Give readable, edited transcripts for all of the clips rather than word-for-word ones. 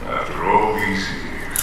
After all these years.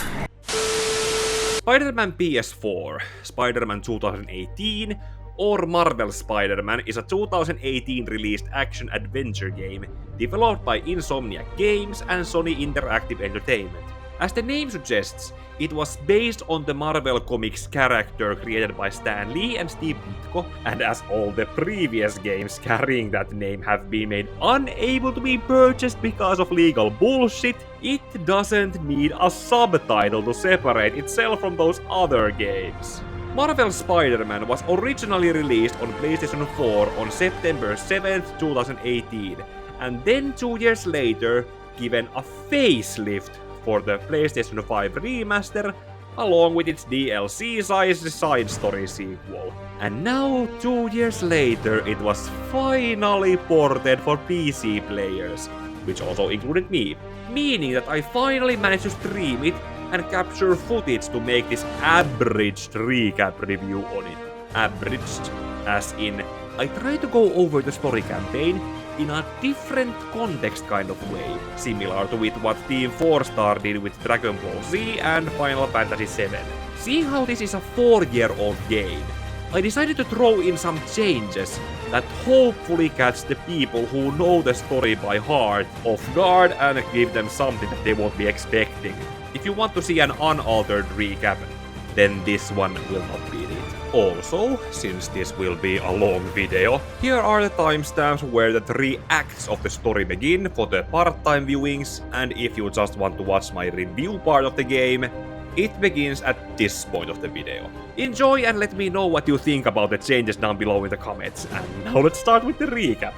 Spider-Man PS4, Spider-Man 2018, or Marvel Spider-Man is a 2018 released action-adventure game developed by Insomniac Games and Sony Interactive Entertainment. As the name suggests, it was based on the Marvel Comics character created by Stan Lee and Steve Ditko, and as all the previous games carrying that name have been made unable to be purchased because of legal bullshit, it doesn't need a subtitle to separate itself from those other games. Marvel Spider-Man was originally released on PlayStation 4 on September 7th, 2018, and then 2 years later given a facelift for the PlayStation 5 remaster, along with its DLC-sized side story sequel. And now, 2 years later, it was finally ported for PC players, which also included me, meaning that I finally managed to stream it and capture footage to make this abridged recap review on it. Abridged, as in, I try to go over the story campaign in a different context kind of way, similar to with what Team 4-Star did with Dragon Ball Z and Final Fantasy VII. Seeing how this is a 4-year-old game, I decided to throw in some changes that hopefully catch the people who know the story by heart off guard and give them something that they won't be expecting. If you want to see an unaltered recap, then this one will not be it. Also, since this will be a long video, here are the timestamps where the 3 acts of the story begin for the part-time viewings, and if you just want to watch my review part of the game, it begins at this point of the video. Enjoy and let me know what you think about the changes down below in the comments, and now let's start with the recap.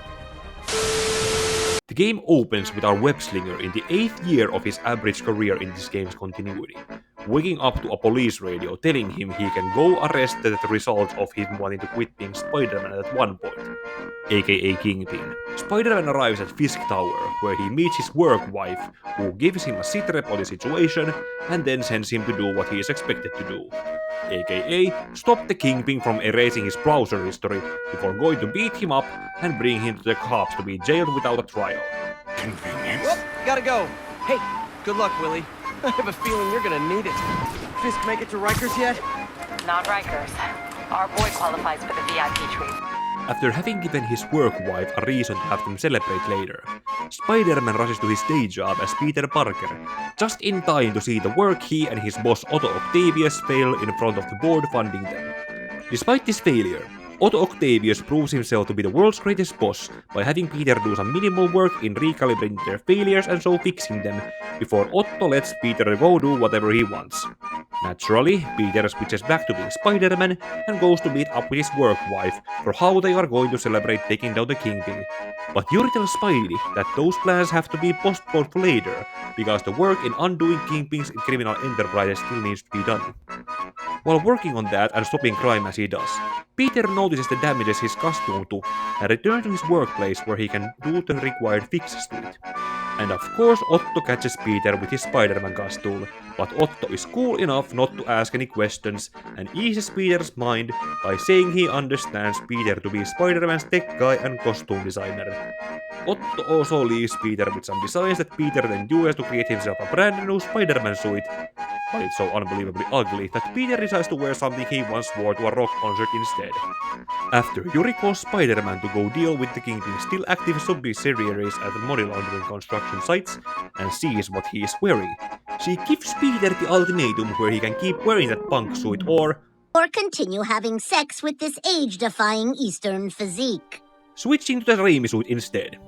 The game opens with our web-slinger in the 8th year of his average career in this game's continuity, waking up to a police radio telling him he can go arrested as the result of him wanting to quit being Spider-Man at one point, aka Kingpin. Spider-Man arrives at Fisk Tower, where he meets his work wife, who gives him a sitrep on the situation and then sends him to do what he is expected to do, aka stop the Kingpin from erasing his browser history before going to beat him up and bring him to the cops to be jailed without a trial. Convenience. Well, gotta go. Hey, good luck, Willie. I have a feeling you're gonna need it. Fisk make it to Rikers yet? Not Rikers. Our boy qualifies for the VIP treat. After having given his work wife a reason to have them celebrate later, Spider-Man rushes to his day job as Peter Parker, just in time to see the work he and his boss Otto Octavius fail in front of the board funding them. Despite this failure, Otto Octavius proves himself to be the world's greatest boss by having Peter do some minimal work in recalibrating their failures and so fixing them, before Otto lets Peter go do whatever he wants. Naturally, Peter switches back to being Spider-Man and goes to meet up with his work wife for how they are going to celebrate taking down the Kingpin. But Yuri tells Spidey that those plans have to be postponed for later, because the work in undoing Kingpin's criminal enterprise still needs to be done. While working on that and stopping crime as he does, Peter notices the damages his costume took and returns to his workplace where he can do the required fixes to it. And of course Otto catches Peter with his Spider-Man costume, but Otto is cool enough not to ask any questions and eases Peter's mind by saying he understands Peter to be Spider-Man's tech guy and costume designer. Otto also leaves Peter with some designs that Peter then uses to create himself a brand new Spider-Man suit, but it's so unbelievably ugly that Peter decides to wear something he once wore to a rock concert instead. After Yuri calls Spider-Man to go deal with the Kingpin's still active subsidiaries at the money laundering construction sites and sees what he is wearing, she gives Peter the ultimatum where he can keep wearing that punk suit or continue having sex with this age-defying Eastern physique. Switching to the Raimi suit instead.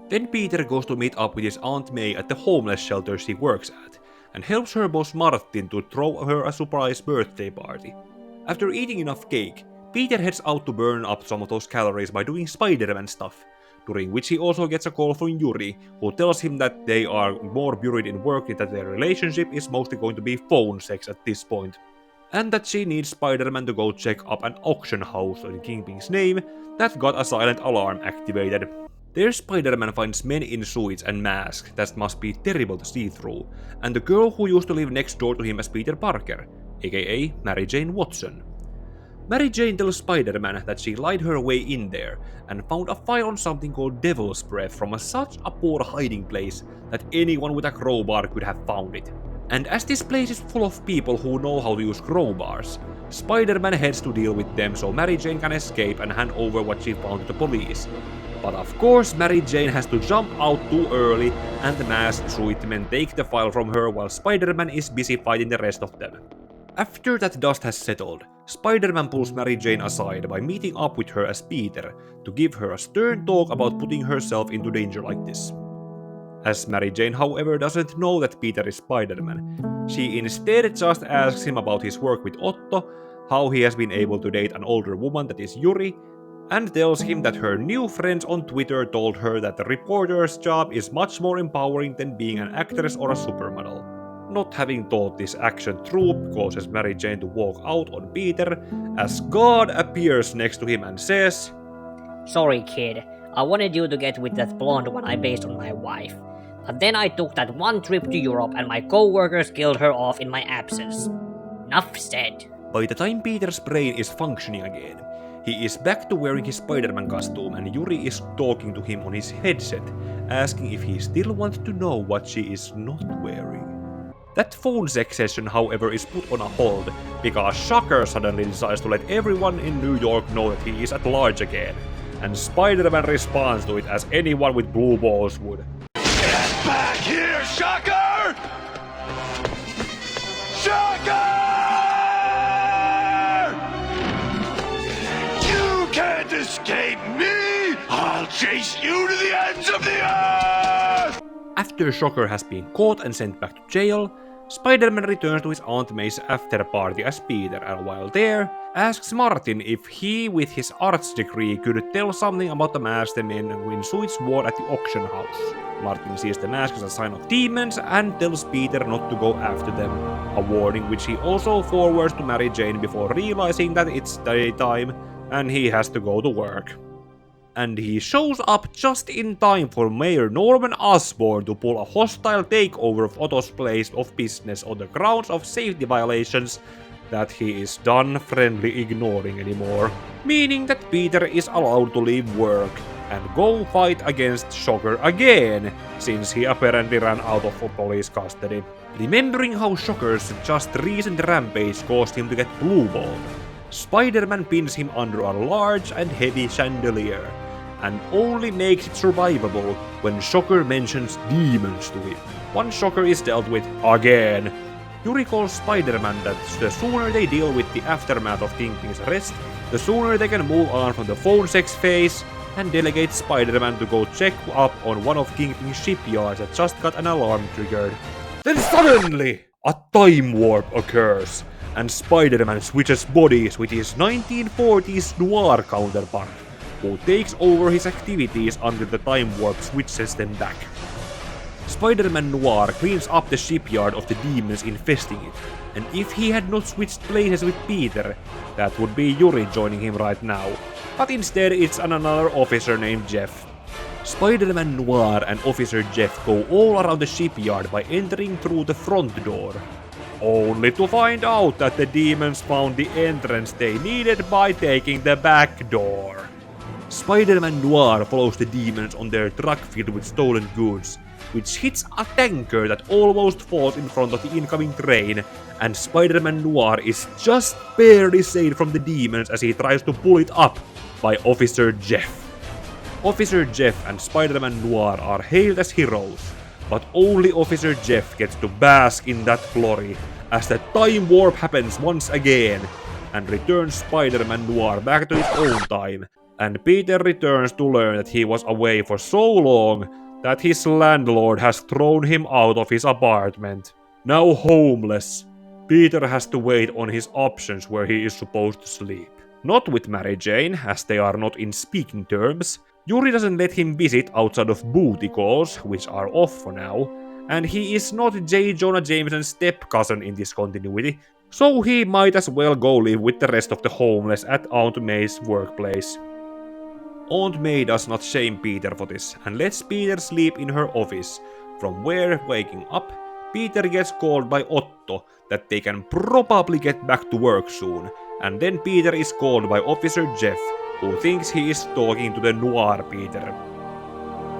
Then Peter goes to meet up with his Aunt May at the homeless shelter she works at, and helps her boss Martin to throw her a surprise birthday party. After eating enough cake, Peter heads out to burn up some of those calories by doing Spider-Man stuff, during which he also gets a call from Yuri, who tells him that they are more buried in work and that their relationship is mostly going to be phone sex at this point, and that she needs Spider-Man to go check up an auction house in Kingpin's name that got a silent alarm activated. There Spider-Man finds men in suits and masks that must be terrible to see through, and the girl who used to live next door to him as Peter Parker, aka Mary Jane Watson. Mary Jane tells Spider-Man that she lied her way in there and found a file on something called Devil's Breath from such a poor hiding place that anyone with a crowbar could have found it. And as this place is full of people who know how to use crowbars, Spider-Man heads to deal with them so Mary Jane can escape and hand over what she found to the police. But of course Mary Jane has to jump out too early and the masked Truitmen take the file from her while Spider-Man is busy fighting the rest of them. After that dust has settled, Spider-Man pulls Mary Jane aside by meeting up with her as Peter to give her a stern talk about putting herself into danger like this. As Mary Jane however doesn't know that Peter is Spider-Man, she instead just asks him about his work with Otto, how he has been able to date an older woman that is Yuri, and tells him that her new friends on Twitter told her that the reporter's job is much more empowering than being an actress or a supermodel. Not having thought this action through causes Mary Jane to walk out on Peter as God appears next to him and says, "Sorry kid, I wanted you to get with that blonde one I based on my wife. But then I took that one trip to Europe and my co-workers killed her off in my absence. Enough said." By the time Peter's brain is functioning again, he is back to wearing his Spider-Man costume and Yuri is talking to him on his headset, asking if he still wants to know what she is not wearing. That phone sex session however is put on a hold because Shocker suddenly decides to let everyone in New York know that he is at large again, and Spider-Man responds to it as anyone with blue balls would. Get back here, Shocker! Shocker! You can't escape me! I'll chase you to the ends of the earth! After Shocker has been caught and sent back to jail, Spider-Man returns to his Aunt May's after party as Peter and while there, asks Martin if he with his arts degree could tell something about the mask the men in suits wore at the auction house. Martin sees the mask as a sign of demons and tells Peter not to go after them, a warning which he also forwards to Mary Jane before realizing that it's daytime and he has to go to work. And he shows up just in time for Mayor Norman Osborn to pull a hostile takeover of Otto's place of business on the grounds of safety violations that he is done friendly ignoring anymore, meaning that Peter is allowed to leave work and go fight against Shocker again, since he apparently ran out of police custody. Remembering how Shocker's just recent rampage caused him to get blue-balled, Spider-Man pins him under a large and heavy chandelier, and only makes it survivable when Shocker mentions demons to him. Once Shocker is dealt with again, Yuri calls Spider-Man that the sooner they deal with the aftermath of Kingpin's arrest, the sooner they can move on from the phone sex phase, and delegates Spider-Man to go check up on one of Kingpin's shipyards that just got an alarm triggered. Then suddenly, a time warp occurs, and Spider-Man switches bodies with his 1940s noir counterpart, who takes over his activities until the time warp switches them back. Spider-Man Noir cleans up the shipyard of the demons infesting it, and if he had not switched places with Peter, that would be Yuri joining him right now, but instead it's another officer named Jeff. Spider-Man Noir and Officer Jeff go all around the shipyard by entering through the front door, only to find out that the demons found the entrance they needed by taking the back door. Spider-Man Noir follows the demons on their truck filled with stolen goods, which hits a tanker that almost falls in front of the incoming train, and Spider-Man Noir is just barely saved from the demons as he tries to pull it up by Officer Jeff. Officer Jeff and Spider-Man Noir are hailed as heroes, but only Officer Jeff gets to bask in that glory as the time warp happens once again and returns Spider-Man Noir back to his own time, and Peter returns to learn that he was away for so long that his landlord has thrown him out of his apartment. Now homeless, Peter has to wait on his options where he is supposed to sleep. Not with Mary Jane, as they are not in speaking terms. Yuri doesn't let him visit outside of booty calls, which are off for now, and he is not J. Jonah Jameson's step-cousin in this continuity, so he might as well go live with the rest of the homeless at Aunt May's workplace. Aunt May does not shame Peter for this, and lets Peter sleep in her office, from where, waking up, Peter gets called by Otto that they can probably get back to work soon, and then Peter is called by Officer Jeff, who thinks he is talking to the Noir Peter.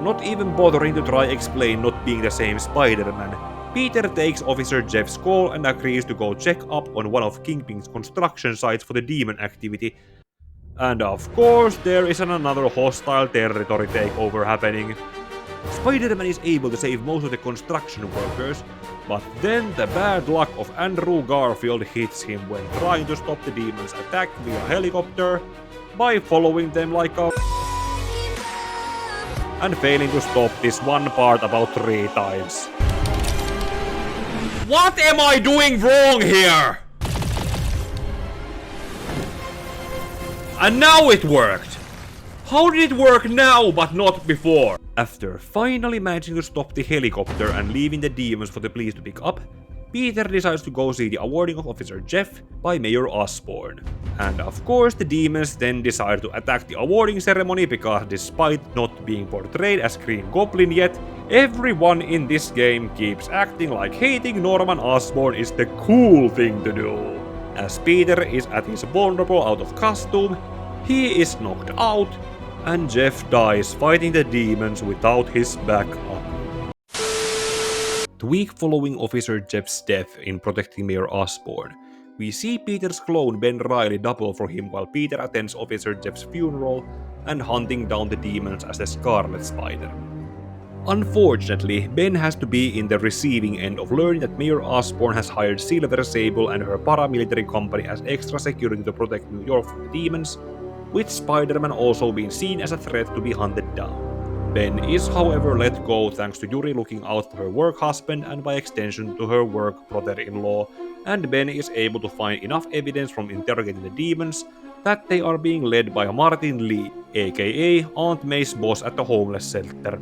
Not even bothering to try explain not being the same Spider-Man, Peter takes Officer Jeff's call and agrees to go check up on one of Kingpin's construction sites for the demon activity. And of course, there is another hostile territory takeover happening. Spider-Man is able to save most of the construction workers, but then the bad luck of Andrew Garfield hits him when trying to stop the demons' attack via helicopter by following them like a and failing to stop this one part about 3 times. What am I doing wrong here? And now it worked! How did it work now but not before? After finally managing to stop the helicopter and leaving the demons for the police to pick up, Peter decides to go see the awarding of Officer Jeff by Mayor Osborn. And of course the demons then decide to attack the awarding ceremony because despite not being portrayed as Green Goblin yet, everyone in this game keeps acting like hating Norman Osborn is the cool thing to do. As Peter is at his vulnerable out of costume, he is knocked out, and Jeff dies fighting the demons without his backup. The week following Officer Jeff's death in protecting Mayor Osborn, we see Peter's clone Ben Reilly double for him while Peter attends Officer Jeff's funeral and hunting down the demons as the Scarlet Spider. Unfortunately, Ben has to be in the receiving end of learning that Mayor Osborn has hired Silver Sable and her paramilitary company as extra security to protect New York from the demons, with Spider-Man also being seen as a threat to be hunted down. Ben is however let go thanks to Yuri looking out for her work husband and by extension to her work brother-in-law, and Ben is able to find enough evidence from interrogating the demons that they are being led by Martin Lee, aka Aunt May's boss at the homeless shelter.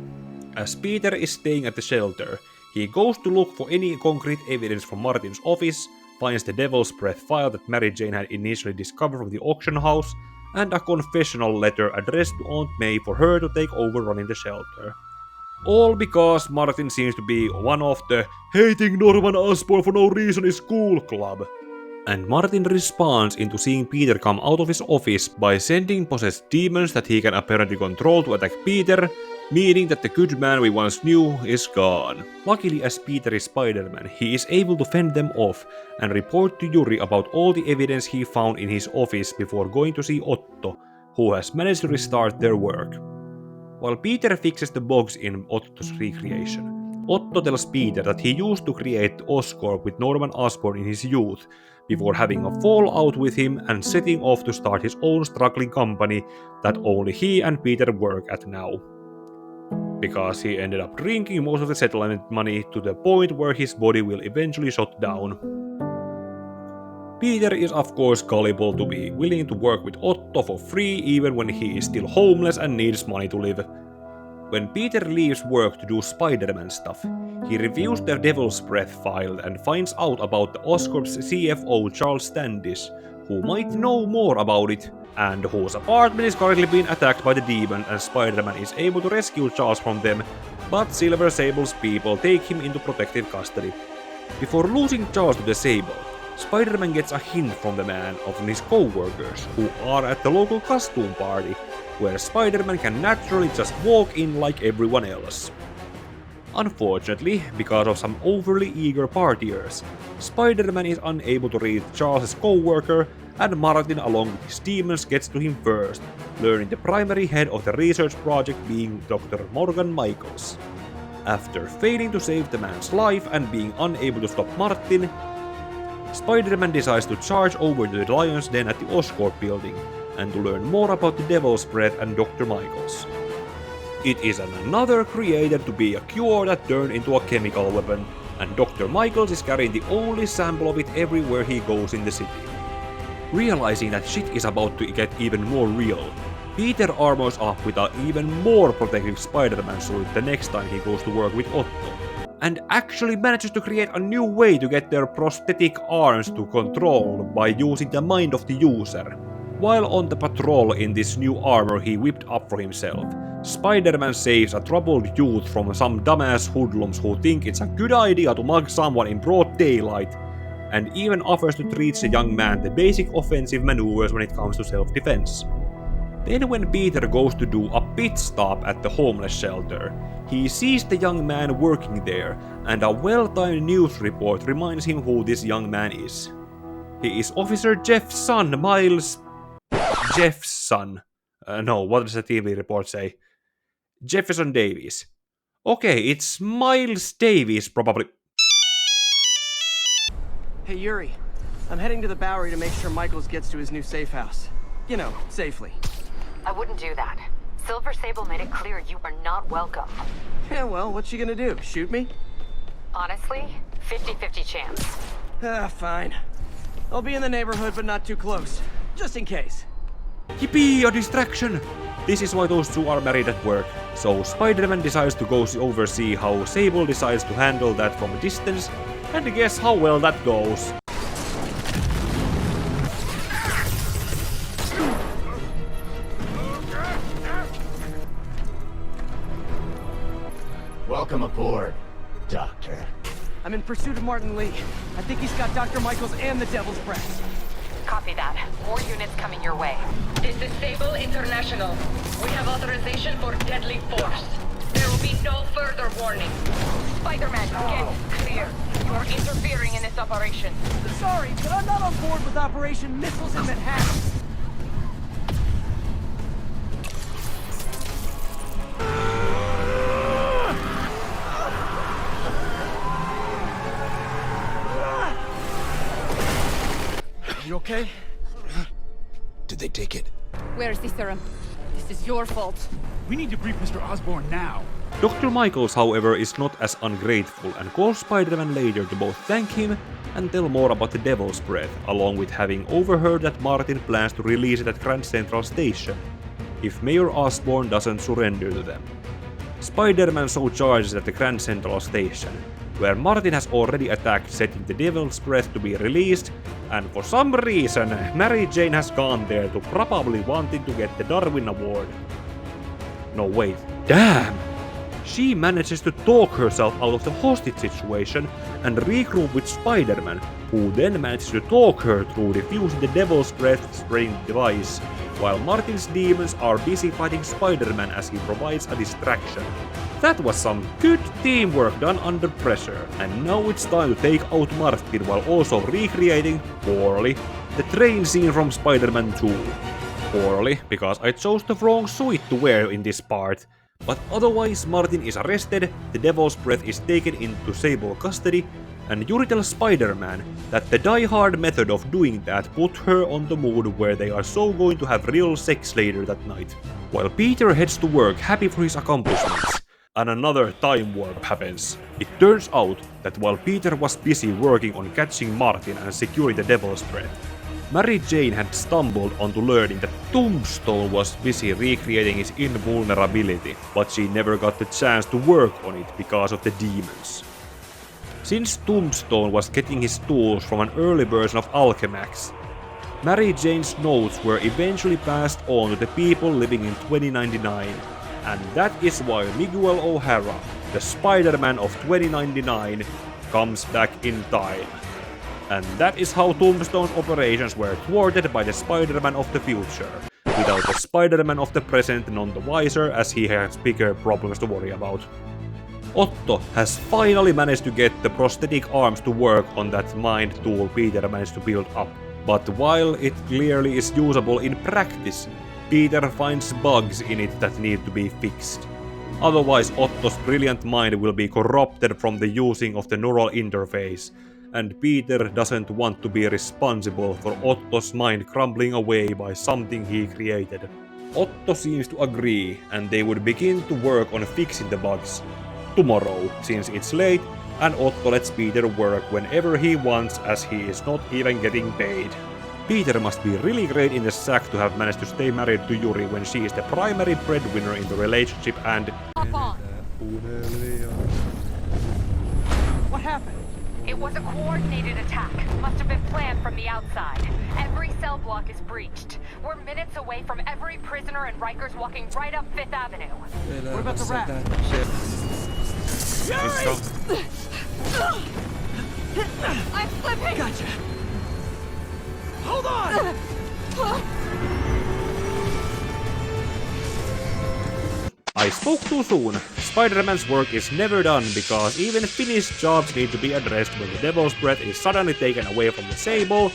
As Peter is staying at the shelter, he goes to look for any concrete evidence from Martin's office, finds the Devil's Breath file that Mary Jane had initially discovered from the auction house, and a confessional letter addressed to Aunt May for her to take over running the shelter. All because Martin seems to be one of the hating Norman Osborn for no reason is cool club. And Martin responds into seeing Peter come out of his office by sending possessed demons that he can apparently control to attack Peter, meaning that the good man we once knew is gone. Luckily, as Peter is Spider-Man, he is able to fend them off and report to Yuri about all the evidence he found in his office before going to see Otto, who has managed to restart their work. While Peter fixes the bugs in Otto's recreation, Otto tells Peter that he used to create Oscorp with Norman Osborn in his youth, before having a fallout with him and setting off to start his own struggling company that only he and Peter work at now. Because he ended up drinking most of the settlement money to the point where his body will eventually shut down. Peter is of course gullible to be willing to work with Otto for free even when he is still homeless and needs money to live. When Peter leaves work to do Spider-Man stuff, he reviews the Devil's Breath file and finds out about the Oscorp's CFO Charles Standish, who might know more about it, and whose apartment is currently being attacked by the demon and Spider-Man is able to rescue Charles from them, but Silver Sable's people take him into protective custody. Before losing Charles to the Sable, Spider-Man gets a hint from the man of his co-workers who are at the local costume party, where Spider-Man can naturally just walk in like everyone else. Unfortunately, because of some overly eager partiers, Spider-Man is unable to reach Charles' co-worker, and Martin along with his demons gets to him first, learning the primary head of the research project being Dr. Morgan Michaels. After failing to save the man's life and being unable to stop Martin, Spider-Man decides to charge over to the Lion's Den at the Oscorp building, and to learn more about the Devil's Breath and Dr. Michaels. It is another created to be a cure that turned into a chemical weapon, and Dr. Michaels is carrying the only sample of it everywhere he goes in the city. Realizing that shit is about to get even more real, Peter armors up with an even more protective Spider-Man suit the next time he goes to work with Otto, and actually manages to create a new way to get their prosthetic arms to control by using the mind of the user. While on the patrol in this new armor he whipped up for himself, Spider-Man saves a troubled youth from some dumbass hoodlums who think it's a good idea to mug someone in broad daylight, and even offers to teach the young man the basic offensive maneuvers when it comes to self-defense. Then when Peter goes to do a pit stop at the homeless shelter, he sees the young man working there, and a well-timed news report reminds him who this young man is. He is Officer Jeff's son, Miles... Jeff's son. No, what does the TV report say? Jefferson Davis. Okay, it's Miles Davis, probably. Hey, Yuri. I'm heading to the Bowery to make sure Michaels gets to his new safe house. You know, safely. I wouldn't do that. Silver Sable made it clear you are not welcome. Yeah, well, what's she gonna do? Shoot me? Honestly, 50-50 chance. Fine. I'll be in the neighborhood, but not too close. Just in case. Yippee, a distraction! This is why those two are married at work. So Spider-Man decides to go oversee how Sable decides to handle that from a distance, and guess how well that goes. Welcome aboard, Doctor. I'm in pursuit of Martin Lee. I think he's got Dr. Michaels and the Devil's Breath. Copy that. More units coming your way. This is Sable International. We have authorization for deadly force. There will be no further warning. Spider-Man, get clear. You are interfering in this operation. Sorry, but I'm not on board with Operation Missiles in Manhattan. You okay? Did they take it? Where's the serum? This is your fault. We need to brief Mr. Osborn now. Dr. Michaels, however, is not as ungrateful and calls Spider-Man later to both thank him and tell more about the Devil's Breath, along with having overheard that Martin plans to release it at Grand Central Station, if Mayor Osborn doesn't surrender to them. Spider-Man so charges at the Grand Central Station, where Martin has already attacked, setting the Devil's Breath to be released, and for some reason, Mary Jane has gone there to probably wanting to get the Darwin Award. No, wait. Damn! She manages to talk herself out of the hostage situation and regroup with Spider-Man, who then manages to talk her through defusing the Devil's Breath spraying device, while Martin's demons are busy fighting Spider-Man as he provides a distraction. That was some good teamwork done under pressure, and now it's time to take out Martin while also recreating, poorly, the train scene from Spider-Man 2. Poorly, because I chose the wrong suit to wear in this part. But otherwise, Martin is arrested, the Devil's Breath is taken into Sable custody, and Yuri tells Spider-Man that the die-hard method of doing that put her on the mood where they are so going to have real sex later that night. While Peter heads to work happy for his accomplishments, and another time warp happens. It turns out that while Peter was busy working on catching Martin and securing the Devil's Breath, Mary Jane had stumbled onto learning that Tombstone was busy recreating his invulnerability, but she never got the chance to work on it because of the demons. Since Tombstone was getting his tools from an early version of Alchemax, Mary Jane's notes were eventually passed on to the people living in 2099, and that is why Miguel O'Hara, the Spider-Man of 2099, comes back in time. And that is how Tombstone's operations were thwarted by the Spider-Man of the future, without the Spider-Man of the present none the wiser as he has bigger problems to worry about. Otto has finally managed to get the prosthetic arms to work on that mind tool Peter managed to build up, but while it clearly is usable in practice, Peter finds bugs in it that need to be fixed. Otherwise, Otto's brilliant mind will be corrupted from the using of the neural interface, and Peter doesn't want to be responsible for Otto's mind crumbling away by something he created. Otto seems to agree, and they would begin to work on fixing the bugs tomorrow, since it's late, and Otto lets Peter work whenever he wants as he is not even getting paid. Peter must be really great in the sack to have managed to stay married to Yuri when she is the primary breadwinner in the relationship and... Hop on. What happened? It was a coordinated attack. Must have been planned from the outside. Every cell block is breached. We're minutes away from every prisoner and Rikers walking right up Fifth Avenue. What about the rat? I'm slipping! Gotcha. Hold on! I spoke too soon. Spider-Man's work is never done because even finished jobs need to be addressed when the Devil's Breath is suddenly taken away from the Sable,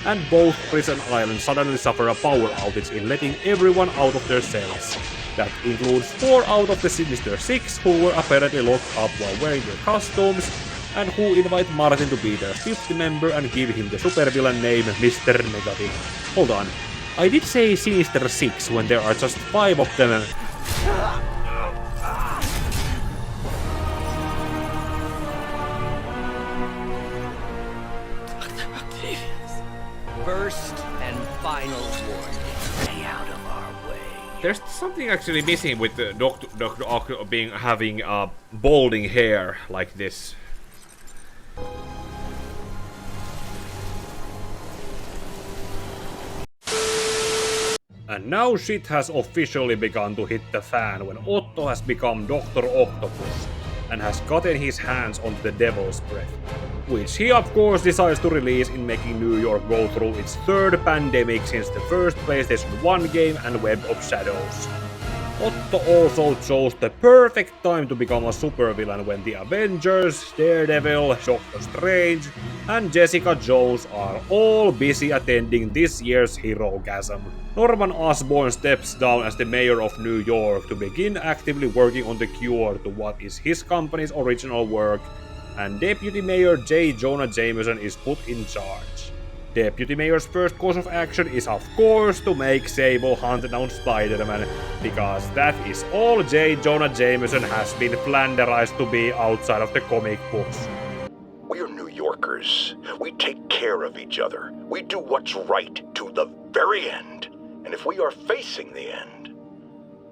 and both Prison Island suddenly suffer a power outage in letting everyone out of their cells. That includes 4 out of the Sinister 6 who were apparently locked up while wearing their costumes, and who invite Martin to be their 5th member and give him the supervillain name Mr. Negative. Hold on, I did say Sinister 6 when there are just 5 of them. First and final warning. Stay out of our way. There's something actually missing with the Dr. Ock having balding hair like this. And now shit has officially begun to hit the fan when Otto has become Dr. Octopus and has gotten his hands on the Devil's Breath, which he of course decides to release in making New York go through its 3rd pandemic since the first PlayStation 1 game and Web of Shadows. Otto also chose the perfect time to become a supervillain when the Avengers, Daredevil, Doctor Strange, and Jessica Jones are all busy attending this year's Herogasm. Norman Osborn steps down as the mayor of New York to begin actively working on the cure to what is his company's original work, and Deputy Mayor J. Jonah Jameson is put in charge. Deputy Mayor's first course of action is of course to make Sable hunt down Spider-Man, because that is all J. Jonah Jameson has been flanderized to be outside of the comic books. We're New Yorkers. We take care of each other. We do what's right to the very end. And if we are facing the end,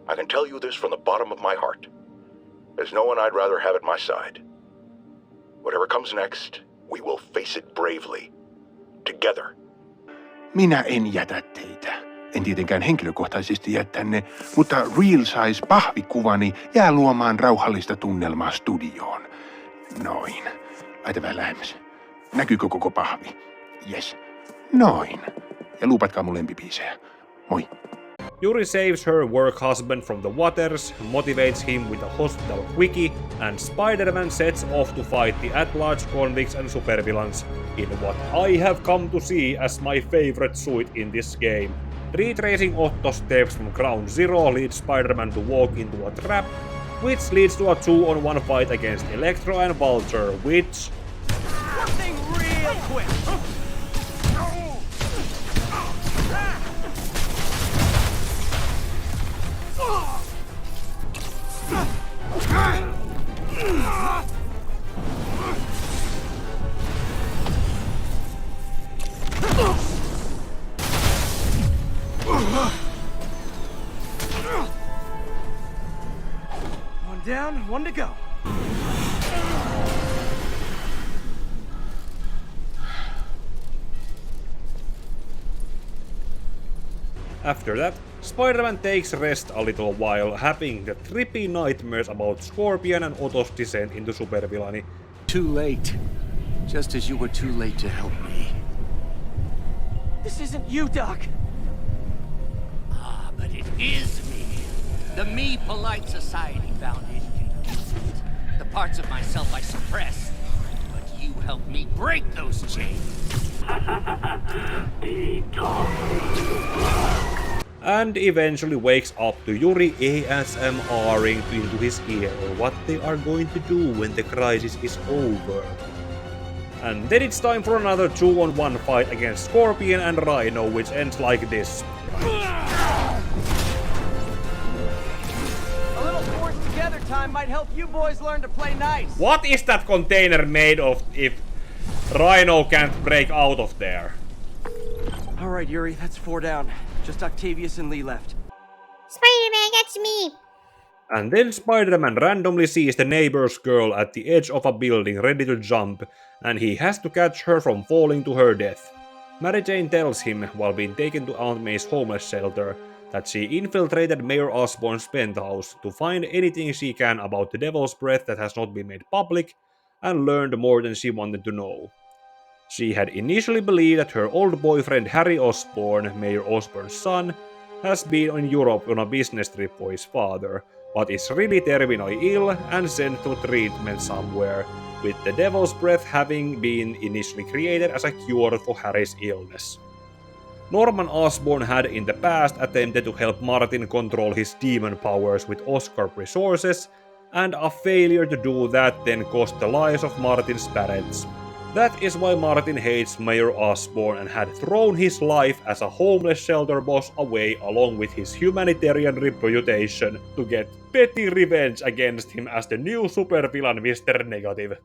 I can tell you this from the bottom of my heart. There's no one I'd rather have at my side. Whatever comes next, we will face it bravely. Together. Minä en jätä teitä. En tietenkään henkilökohtaisesti jättänne, mutta Real Size pahvikuvani jää luomaan rauhallista tunnelmaa studioon. Noin. Laita vähän lähemmäs. Näkyykö koko pahvi? Yes. Noin. Ja luupatkaa mun lempibiisejä. Moi. Yuri saves her work husband from the waters, motivates him with a hospital quickie, and Spider-Man sets off to fight the at-large convicts and supervillains in what I have come to see as my favorite suit in this game. Retracing Otto's steps from Ground Zero leads Spider-Man to walk into a trap, which leads to a 2-on-1 fight against Electro and Vulture, which... One thing real quick! One down, one to go. After that, Spider-Man takes rest a little while, having the trippy nightmares about Scorpion and Otto's descent into supervillainy. Too late. Just as you were too late to help me. This isn't you, Doc. Ah, but it is me. The Me Polite Society Foundation can use it. The parts of myself I suppress. But you helped me break those chains. And eventually wakes up to Yuri ASMRing into his ear what they are going to do when the crisis is over. And then it's time for another 2-on-1 fight against Scorpion and Rhino, which ends like this. A little forced together time might help you boys learn to play nice. What is that container made of if Rhino can't break out of there? Alright, Yuri, that's 4 down. Just Octavius and Lee left. Spider-Man, that's me. And then Spider-Man randomly sees the neighbor's girl at the edge of a building ready to jump, and he has to catch her from falling to her death. Mary Jane tells him, while being taken to Aunt May's homeless shelter, that she infiltrated Mayor Osborn's penthouse to find anything she can about the Devil's Breath that has not been made public, and learned more than she wanted to know. She had initially believed that her old boyfriend Harry Osborn, Mayor Osborn's son, has been in Europe on a business trip for his father, but is really terminally ill and sent to treatment somewhere, with the Devil's Breath having been initially created as a cure for Harry's illness. Norman Osborn had in the past attempted to help Martin control his demon powers with Oscorp resources, and a failure to do that then cost the lives of Martin's parents. That is why Martin hates Mayor Osborn and had thrown his life as a homeless shelter boss away along with his humanitarian reputation to get petty revenge against him as the new supervillain Mr. Negative.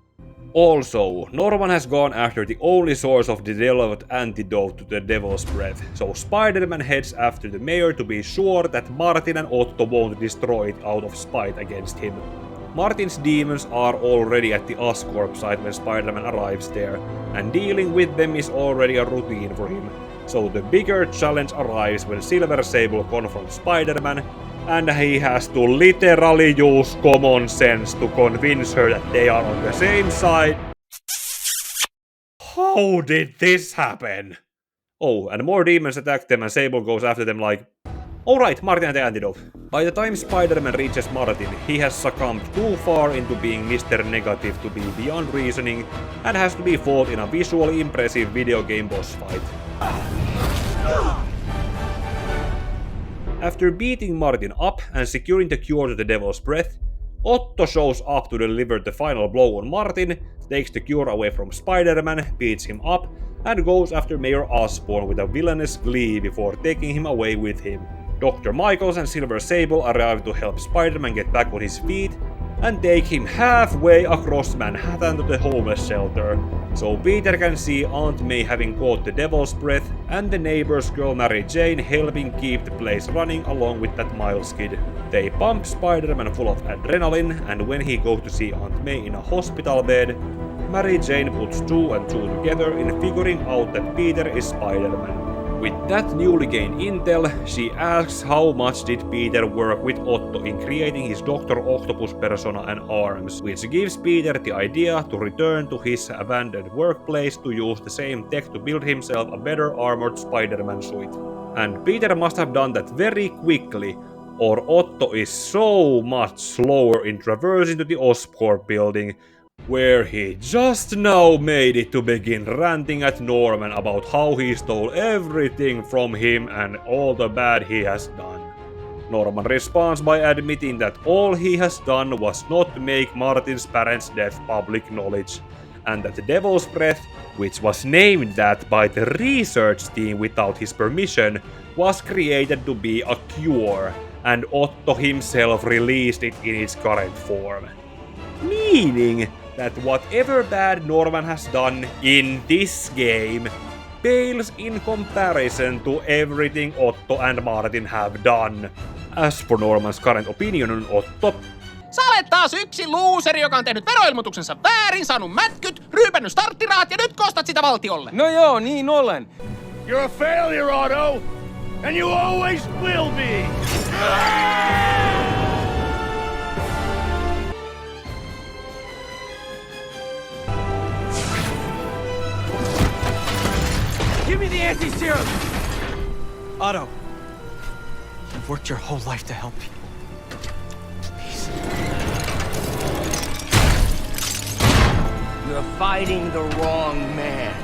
Also, Norman has gone after the only source of the developed antidote to the Devil's Breath, so Spider-Man heads after the mayor to be sure that Martin and Otto won't destroy it out of spite against him. Martin's demons are already at the Oscorp site when Spider-Man arrives there, and dealing with them is already a routine for him. So the bigger challenge arrives when Silver Sable confronts Spider-Man, and he has to literally use common sense to convince her that they are on the same side. How did this happen? Oh, and more demons attack them and Sable goes after them like, alright, Martin had the antidote. By the time Spider-Man reaches Martin, he has succumbed too far into being Mr. Negative to be beyond reasoning and has to be fought in a visually impressive video game boss fight. After beating Martin up and securing the cure to the Devil's Breath, Otto shows up to deliver the final blow on Martin, takes the cure away from Spider-Man, beats him up, and goes after Mayor Osborn with a villainous glee before taking him away with him. Dr. Michaels and Silver Sable arrive to help Spider-Man get back on his feet and take him halfway across Manhattan to the homeless shelter, so Peter can see Aunt May having caught the Devil's Breath and the neighbor's girl Mary Jane helping keep the place running along with that Miles kid. They pump Spider-Man full of adrenaline, and when he goes to see Aunt May in a hospital bed, Mary Jane puts 2 and 2 together in figuring out that Peter is Spider-Man. With that newly gained intel, she asks how much did Peter work with Otto in creating his Dr. Octopus persona and arms, which gives Peter the idea to return to his abandoned workplace to use the same tech to build himself a better armored Spider-Man suit. And Peter must have done that very quickly, or Otto is so much slower in traversing to the Oscorp building, where he just now made it to begin ranting at Norman about how he stole everything from him and all the bad he has done. Norman responds by admitting that all he has done was not make Martin's parents' death public knowledge, and that the Devil's Breath, which was named that by the research team without his permission, was created to be a cure, and Otto himself released it in its current form. Meaning that whatever bad Norman has done in this game pales in comparison to everything Otto and Martin have done. As for Norman's current opinion on Otto, sä olet taas yksi looseri, joka on tehnyt veroilmoituksensa väärin, saanut mätkyt, ryypännyt starttirahat ja nyt kostat sitä valtiolle. No joo, niin olen. You're a failure, Otto! And you always will be! Give me the anti-serum! Otto, you've worked your whole life to help people. Please. You're fighting the wrong man.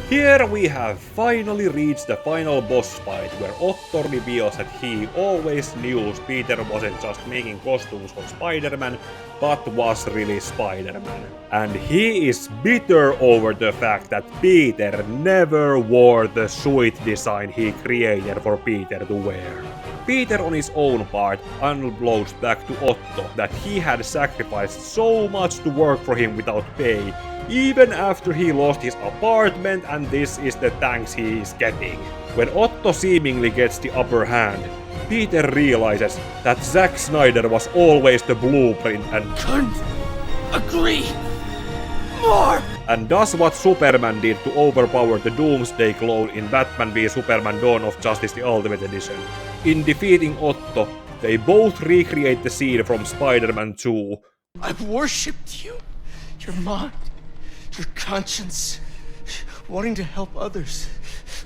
here we have finally reached the final boss fight, where Otto reveals that he always knew Peter wasn't just making costumes for Spider-Man, but was really Spider-Man. And he is bitter over the fact that Peter never wore the suit design he created for Peter to wear. Peter on his own part unblows back to Otto that he had sacrificed so much to work for him without pay, even after he lost his apartment, and this is the thanks he is getting. When Otto seemingly gets the upper hand, Peter realizes that Zack Snyder was always the blueprint and couldn't agree more! And does what Superman did to overpower the Doomsday Clone in Batman v Superman Dawn of Justice the Ultimate Edition. In defeating Otto, they both recreate the scene from Spider-Man 2. I've worshipped you, your mind, your conscience, wanting to help others,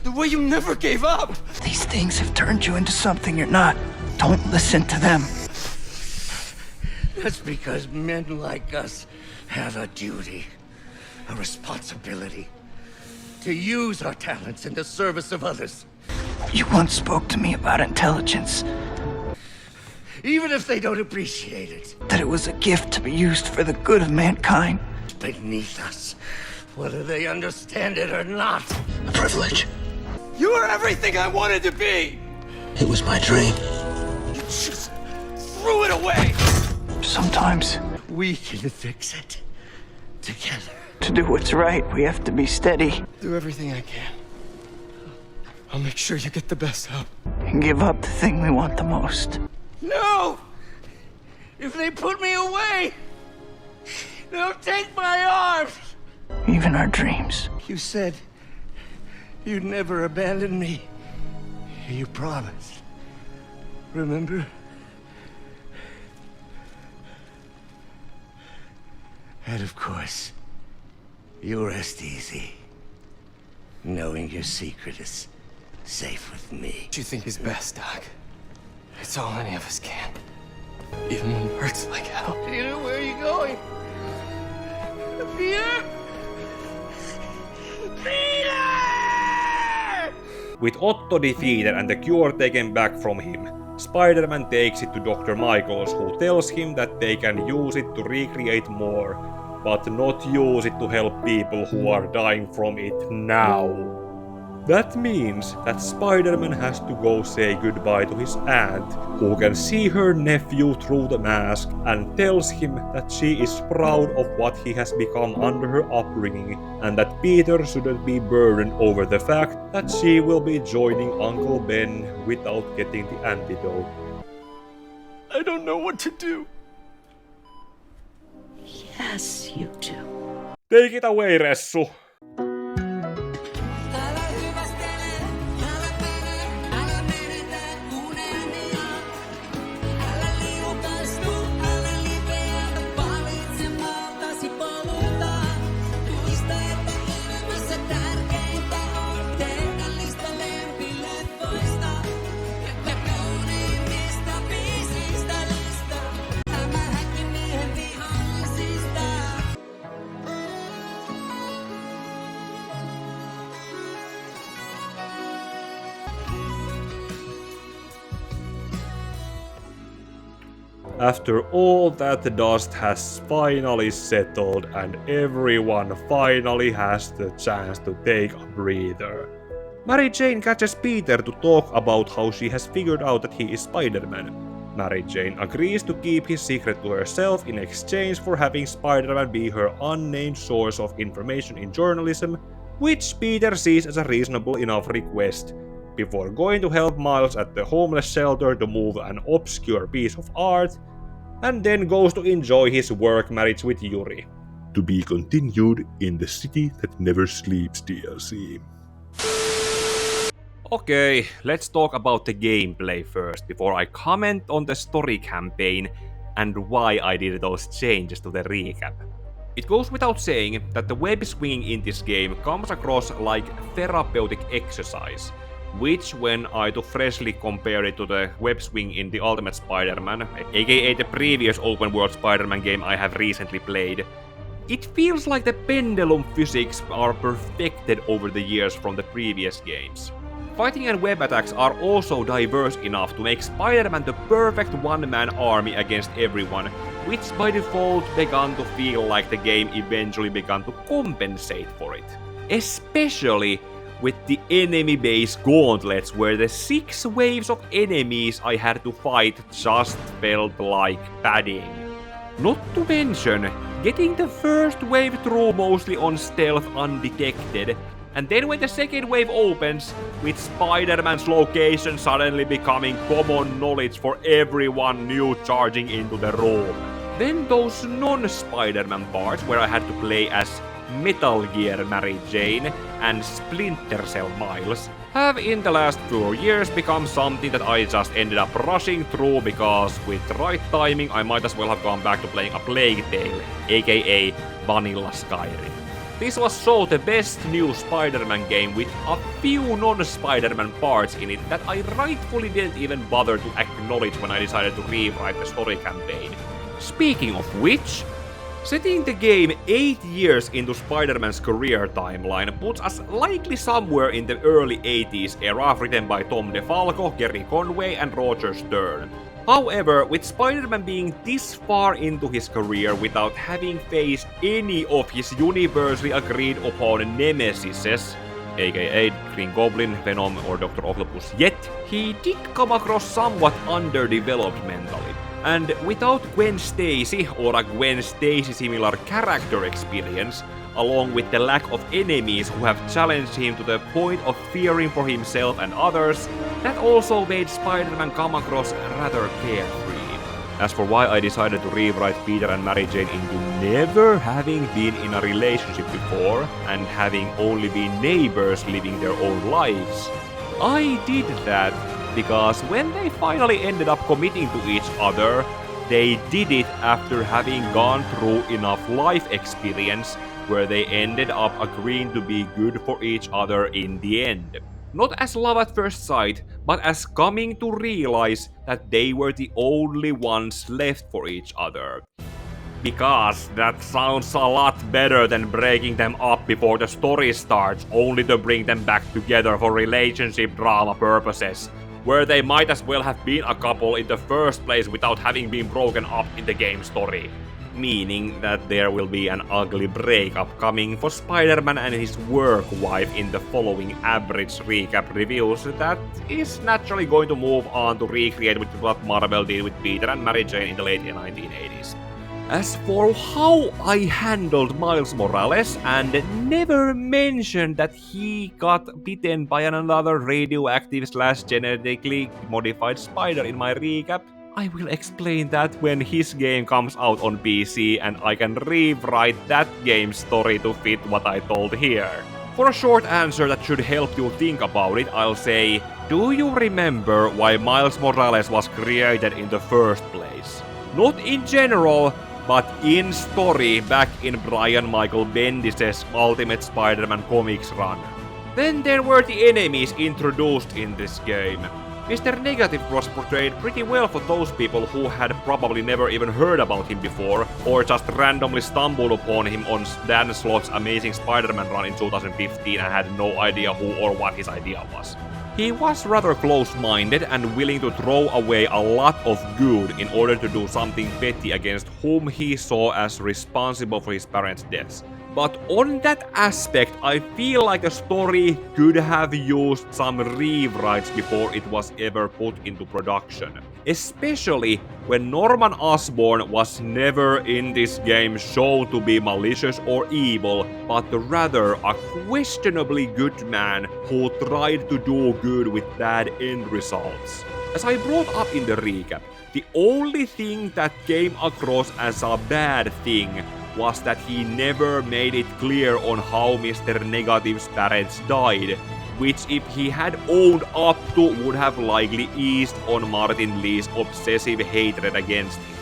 the way you never gave up. These things have turned you into something you're not. Don't listen to them. That's because men like us have a duty, a responsibility, to use our talents in the service of others. You once spoke to me about intelligence. Even if they don't appreciate it. That it was a gift to be used for the good of mankind. Beneath us, whether they understand it or not. A privilege. You were everything I wanted to be! It was my dream. You just threw it away! Sometimes we can fix it together. To do what's right, we have to be steady. Do everything I can. I'll make sure you get the best help. And give up the thing we want the most. No! If they put me away, they'll take my arms! Even our dreams. You said you'd never abandon me. You promised. Remember? And of course, you rest easy, knowing your secret is safe with me. What you think is best, Doc? It's all any of us can. Even when it hurts like hell. Peter, where are you going? Peter? Peter! With Otto defeated and the cure taken back from him, Spider-Man takes it to Dr. Michaels, who tells him that they can use it to recreate more, but not use it to help people who are dying from it now. That means that Spider-Man has to go say goodbye to his aunt, who can see her nephew through the mask and tells him that she is proud of what he has become under her upbringing and that Peter shouldn't be burdened over the fact that she will be joining Uncle Ben without getting the antidote. I don't know what to do. Yes, you do. Take it away, Ressu! After all that dust has finally settled and everyone finally has the chance to take a breather, Mary Jane catches Peter to talk about how she has figured out that he is Spider-Man. Mary Jane agrees to keep his secret to herself in exchange for having Spider-Man be her unnamed source of information in journalism, which Peter sees as a reasonable enough request, before going to help Miles at the homeless shelter to move an obscure piece of art, and then goes to enjoy his work marriage with Yuri. To be continued in the City That Never Sleeps DLC. Okay, let's talk about the gameplay first before I comment on the story campaign and why I did those changes to the recap. It goes without saying that the web swinging in this game comes across like therapeutic exercise, which when I to freshly compare it to the web swing in the Ultimate Spider-Man, aka the previous open world Spider-Man game I have recently played, it feels like the pendulum physics are perfected over the years from the previous games. Fighting and web attacks are also diverse enough to make Spider-Man the perfect one-man army against everyone, which by default began to feel like the game eventually began to compensate for it. Especially with the enemy-based gauntlets, where the 6 waves of enemies I had to fight just felt like padding. Not to mention, getting the first wave through mostly on stealth undetected And then when the second wave opens, with Spider-Man's location suddenly becoming common knowledge for everyone new charging into the room. Then those non-Spider-Man parts where I had to play as Metal Gear Mary Jane and Splinter Cell Miles have in the last 4 years become something that I just ended up rushing through because with the right timing I might as well have gone back to playing a Plague Tale, aka Vanilla Skyrim. This was so the best new Spider-Man game with a few non-Spider-Man parts in it that I rightfully didn't even bother to acknowledge when I decided to rewrite the story campaign. Speaking of which, setting the game 8 years into Spider-Man's career timeline puts us likely somewhere in the early 80s era written by Tom DeFalco, Gary Conway and Roger Stern. However, with Spider-Man being this far into his career without having faced any of his universally agreed upon nemesises, aka Green Goblin, Venom or Dr. Octopus yet, he did come across somewhat underdeveloped mentally. And without Gwen Stacy or a Gwen Stacy similar character experience, along with the lack of enemies who have challenged him to the point of fearing for himself and others, that also made Spider-Man come across rather carefree. As for why I decided to rewrite Peter and Mary Jane into never having been in a relationship before and having only been neighbors living their own lives, I did that because when they finally ended up committing to each other, they did it after having gone through enough life experience where they ended up agreeing to be good for each other in the end. Not as love at first sight, but as coming to realize that they were the only ones left for each other. Because that sounds a lot better than breaking them up before the story starts, only to bring them back together for relationship drama purposes, where they might as well have been a couple in the first place without having been broken up in the game story. Meaning that there will be an ugly breakup coming for Spider-Man and his work wife in the following Abridged recap reviews that is naturally going to move on to recreate with what Marvel did with Peter and Mary Jane in the late 1980s. As for how I handled Miles Morales and never mentioned that he got bitten by another radioactive / genetically modified spider in my recap, I will explain that when his game comes out on PC and I can rewrite that game's story to fit what I told here. For a short answer that should help you think about it, I'll say, do you remember why Miles Morales was created in the first place? Not in general, but in story back in Brian Michael Bendis' Ultimate Spider-Man comics run. Then there were the enemies introduced in this game. Mr. Negative was portrayed pretty well for those people who had probably never even heard about him before, or just randomly stumbled upon him on Dan Slott's Amazing Spider-Man run in 2015 and had no idea who or what his idea was. He was rather close-minded and willing to throw away a lot of good in order to do something petty against whom he saw as responsible for his parents' deaths. But on that aspect, I feel like the story could have used some rewrites before it was ever put into production. Especially when Norman Osborn was never in this game shown to be malicious or evil, but rather a questionably good man who tried to do good with bad end results. As I brought up in the recap, the only thing that came across as a bad thing was that he never made it clear on how Mr. Negative's parents died, which if he had owned up to would have likely eased on Martin Lee's obsessive hatred against him.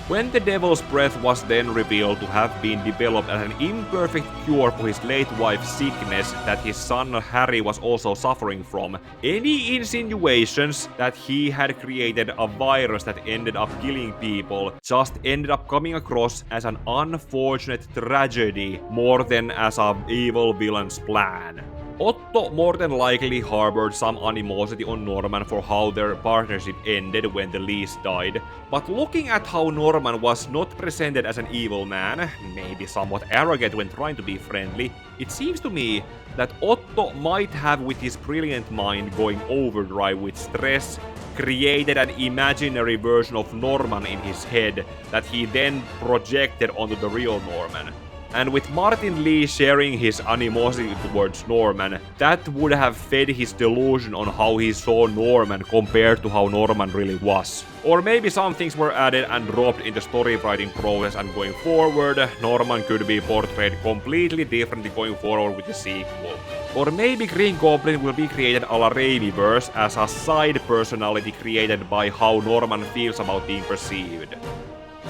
When the Devil's Breath was then revealed to have been developed as an imperfect cure for his late wife's sickness that his son Harry was also suffering from, any insinuations that he had created a virus that ended up killing people just ended up coming across as an unfortunate tragedy more than as an evil villain's plan. Otto more than likely harbored some animosity on Norman for how their partnership ended when the Lees died, but looking at how Norman was not presented as an evil man, maybe somewhat arrogant when trying to be friendly, it seems to me that Otto might have, with his brilliant mind going overdrive with stress, created an imaginary version of Norman in his head that he then projected onto the real Norman. And with Martin Lee sharing his animosity towards Norman, that would have fed his delusion on how he saw Norman compared to how Norman really was. Or maybe some things were added and dropped in the story writing process, and going forward, Norman could be portrayed completely differently going forward with the sequel. Or maybe Green Goblin will be created a la Raimiverse as a side personality created by how Norman feels about being perceived.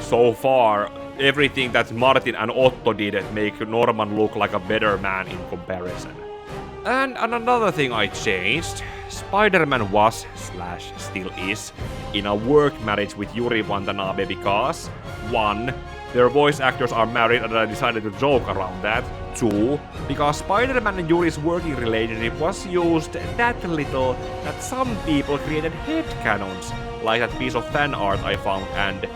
So far, everything that Martin and Otto did make Norman look like a better man in comparison. And another thing I changed, Spider-Man was, / still is, in a work marriage with Yuri Watanabe because 1. Their voice actors are married and I decided to joke around that. 2. Because Spider-Man and Yuri's working relationship was used that little that some people created headcanons, like that piece of fan art I found, and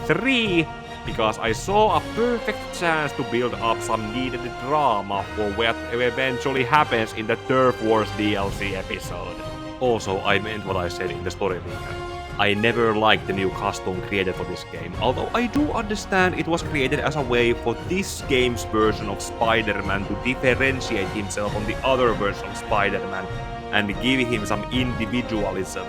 3. Because I saw a perfect chance to build up some needed drama for what eventually happens in the Turf Wars DLC episode. Also, I meant what I said in the story recap. I never liked the new costume created for this game, although I do understand it was created as a way for this game's version of Spider-Man to differentiate himself from the other version of Spider-Man and give him some individualism.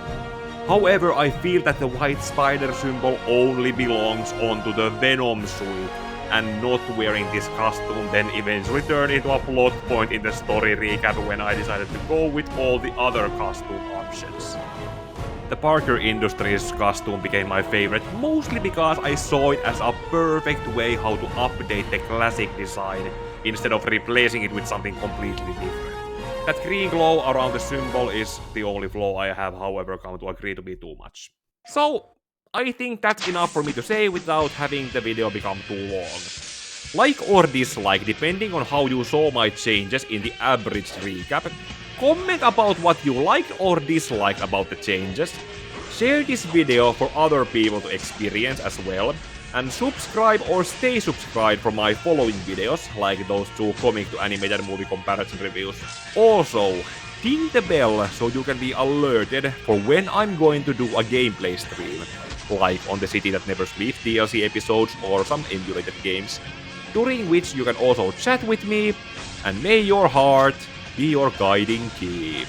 However, I feel that the white spider symbol only belongs onto the Venom suit, and not wearing this costume then eventually turned into a plot point in the story recap when I decided to go with all the other costume options. The Parker Industries costume became my favorite, mostly because I saw it as a perfect way how to update the classic design, instead of replacing it with something completely different. That green glow around the symbol is the only flaw I have, however, come to agree to be too much. So, I think that's enough for me to say without having the video become too long. Like or dislike, depending on how you saw my changes in the Abridged recap, comment about what you liked or disliked about the changes, share this video for other people to experience as well, and subscribe or stay subscribed for my following videos, like those 2 comic to animated movie comparison reviews. Also, ding the bell so you can be alerted for when I'm going to do a gameplay stream, like on the City That Never Sleeps DLC episodes or some emulated games, during which you can also chat with me, and may your heart be your guiding key.